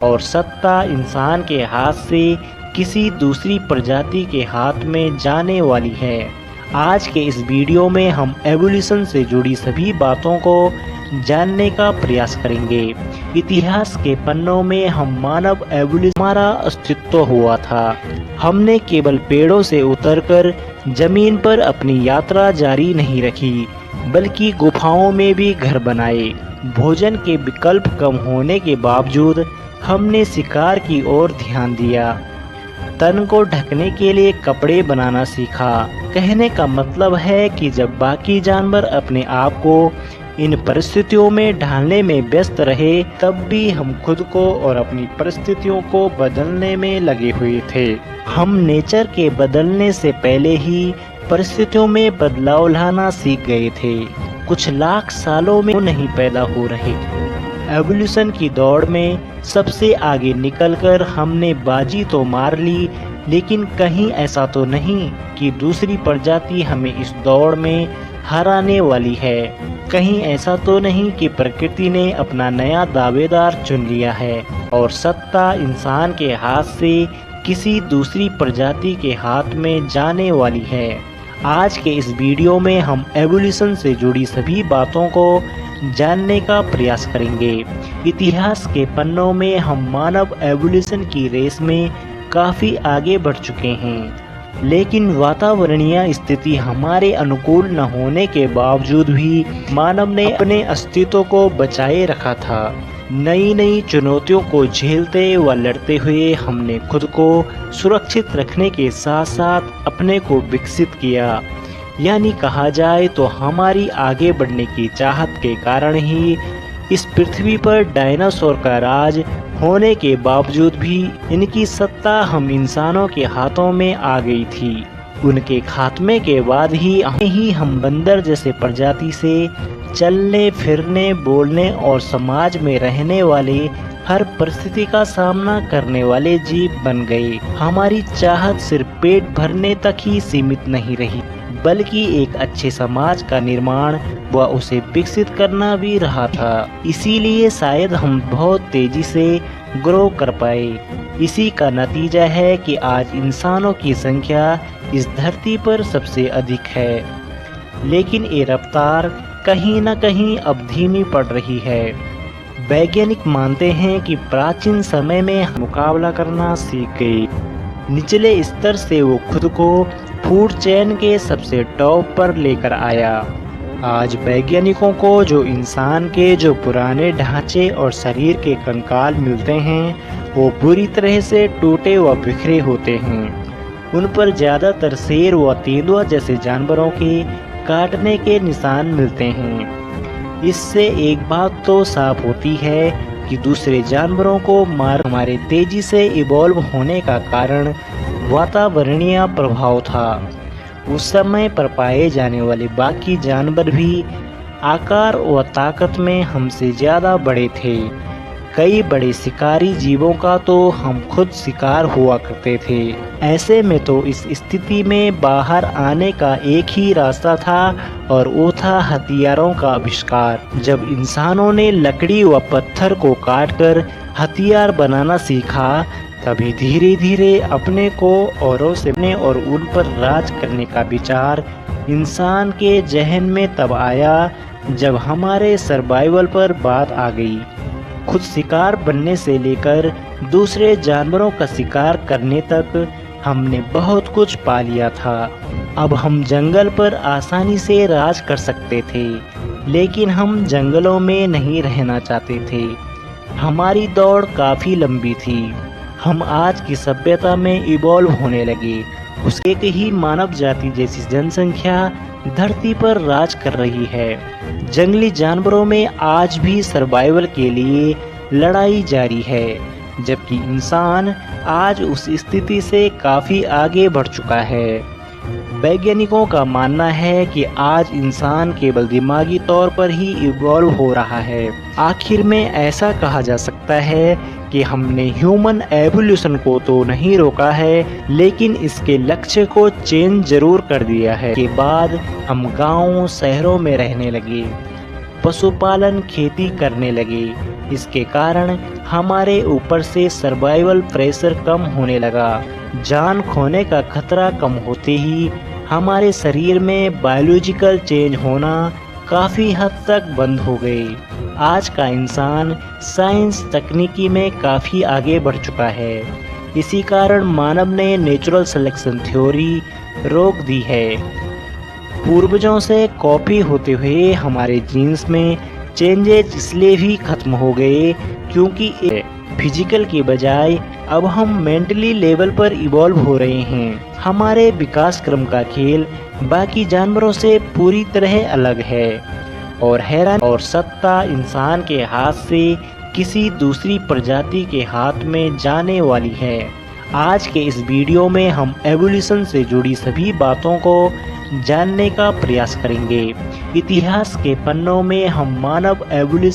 और सत्ता इंसान के हाथ से किसी दूसरी प्रजाति के हाथ में जाने वाली है। आज के इस वीडियो में हम एवोल्यूशन से जुड़ी सभी बातों को जानने का प्रयास करेंगे। इतिहास के पन्नों में हम मानव एवोल्यूशन हमारा अस्तित्व हुआ था। हमने केवल पेड़ों से उतरकर जमीन पर अपनी यात्रा जारी नहीं रखी, बल्कि गुफाओं में भी घर बनाए। भोजन के विकल्प कम होने के बावजूद हमने शिकार की ओर ध्यान दिया। तन को ढकने के लिए कपड़े बनाना सीखा। कहने का मतलब है कि जब बाकी जानवर अपने आप को इन परिस्थितियों में ढालने में व्यस्त रहे, तब भी हम खुद को और अपनी परिस्थितियों को बदलने में लगे हुए थे। हम नेचर के बदलने से पहले ही परिस्थितियों में बदलाव लाना सीख गए थे। कुछ लाख सालों में नहीं पैदा हो रहे। एवोल्यूशन की दौड़ में सबसे आगे निकलकर हमने बाजी तो मार ली, लेकिन कहीं ऐसा तो नहीं कि दूसरी प्रजाति हमें इस दौड़ में हराने वाली है। कहीं ऐसा तो नहीं कि प्रकृति ने अपना नया दावेदार चुन लिया है और सत्ता इंसान के हाथ से किसी दूसरी प्रजाति के हाथ में जाने वाली है। आज के इस वीडियो में हम एवोल्यूशन से जुड़ी सभी बातों को जानने का प्रयास करेंगे। इतिहास के पन्नों में हम मानव एवोल्यूशन की रेस में काफ़ी आगे बढ़ चुके हैं, लेकिन वातावरणीय स्थिति हमारे अनुकूल न होने के बावजूद भी मानव ने अपने अस्तित्व को बचाए रखा था। नई नई चुनौतियों को झेलते व लड़ते हुए हमने खुद को सुरक्षित रखने के साथ साथ अपने को विकसित किया। यानी कहा जाए तो हमारी आगे बढ़ने की चाहत के कारण ही इस पृथ्वी पर डायनासोर का राज होने के बावजूद भी इनकी सत्ता हम इंसानों के हाथों में आ गई थी। उनके खात्मे के बाद ही हम बंदर जैसे प्रजाति से चलने फिरने, बोलने और समाज में रहने वाले हर परिस्थिति का सामना करने वाले जीव बन गए। हमारी चाहत सिर्फ पेट भरने तक ही सीमित नहीं रही, बल्कि एक अच्छे समाज का निर्माण व उसे विकसित करना भी रहा था। इसीलिए शायद हम बहुत तेजी से ग्रो कर पाए। इसी का नतीजा है कि आज इंसानों की संख्या इस धरती पर सबसे अधिक है, लेकिन ये रफ्तार कहीं न कहीं अब धीमी पड़ रही है। वैज्ञानिक मानते हैं कि प्राचीन समय में मुकाबला करना सीख गए। निचले स्तर से वो खुद को फूड चेन के सबसे टॉप पर लेकर आया। आज वैज्ञानिकों को जो इंसान के जो पुराने ढांचे और शरीर के कंकाल मिलते हैं, वो बुरी तरह से टूटे व बिखरे होते हैं। उन पर ज़्यादातर शेर व तेंदुआ जैसे जानवरों के काटने के निशान मिलते हैं। इससे एक बात तो साफ होती है कि दूसरे जानवरों को मार हमारे तेजी से इवॉल्व होने का कारण वातावरणीय प्रभाव था। उस समय पर पाए जाने वाले बाकी जानवर भी आकार व ताकत में हमसे ज़्यादा बड़े थे। कई बड़े शिकारी जीवों का तो हम खुद शिकार हुआ करते थे। ऐसे में तो इस स्थिति में बाहर आने का एक ही रास्ता था और वो था हथियारों का आविष्कार। जब इंसानों ने लकड़ी व पत्थर को काटकर हथियार बनाना सीखा, तभी धीरे धीरे अपने को औरों से और उन पर राज करने का विचार इंसान के जहन में तब आया जब हमारे सर्वाइवल पर बात आ गई। खुद शिकार बनने से लेकर दूसरे जानवरों का शिकार करने तक हमने बहुत कुछ पा लिया था। अब हम जंगल पर आसानी से राज कर सकते थे, लेकिन हम जंगलों में नहीं रहना चाहते थे। हमारी दौड़ काफ़ी लंबी थी। हम आज की सभ्यता में इवॉल्व होने लगे। उसके ही मानव जाति जैसी जनसंख्या धरती पर राज कर रही है। जंगली जानवरों में आज भी सर्वाइवल के लिए लड़ाई जारी है, जबकि इंसान आज उस स्थिति से काफ़ी आगे बढ़ चुका है। वैज्ञानिकों का मानना है कि आज इंसान केवल दिमागी तौर पर ही इवॉल्व हो रहा है। आखिर में ऐसा कहा जा सकता है कि हमने ह्यूमन एवोल्यूशन को तो नहीं रोका है, लेकिन इसके लक्ष्य को चेंज जरूर कर दिया है। के बाद हम गांवों शहरों में रहने लगे, पशुपालन खेती करने लगे, इसके कारण हमारे ऊपर से सर्वाइवल प्रेशर कम होने लगा। जान खोने का खतरा कम होते ही हमारे शरीर में बायोलॉजिकल चेंज होना काफ़ी हद तक बंद हो गई। आज का इंसान साइंस तकनीकी में काफ़ी आगे बढ़ चुका है। इसी कारण मानव ने नेचुरल सिलेक्शन थ्योरी रोक दी है। पूर्वजों से कॉपी होते हुए हमारे जीन्स में चेंजेस इसलिए भी खत्म हो गए क्योंकि फिजिकल की बजाय अब हम मेंटली लेवल पर इवॉल्व हो रहे हैं। हमारे विकास क्रम का खेल बाकी जानवरों से पूरी तरह अलग है और हैरान और सत्ता इंसान के हाथ से किसी दूसरी प्रजाति के हाथ में जाने वाली है। आज के इस वीडियो में हम एवोल्यूशन से जुड़ी सभी बातों को जानने का प्रयास करेंगे। इतिहास के पन्नों में हम मानव एवोल्यूशन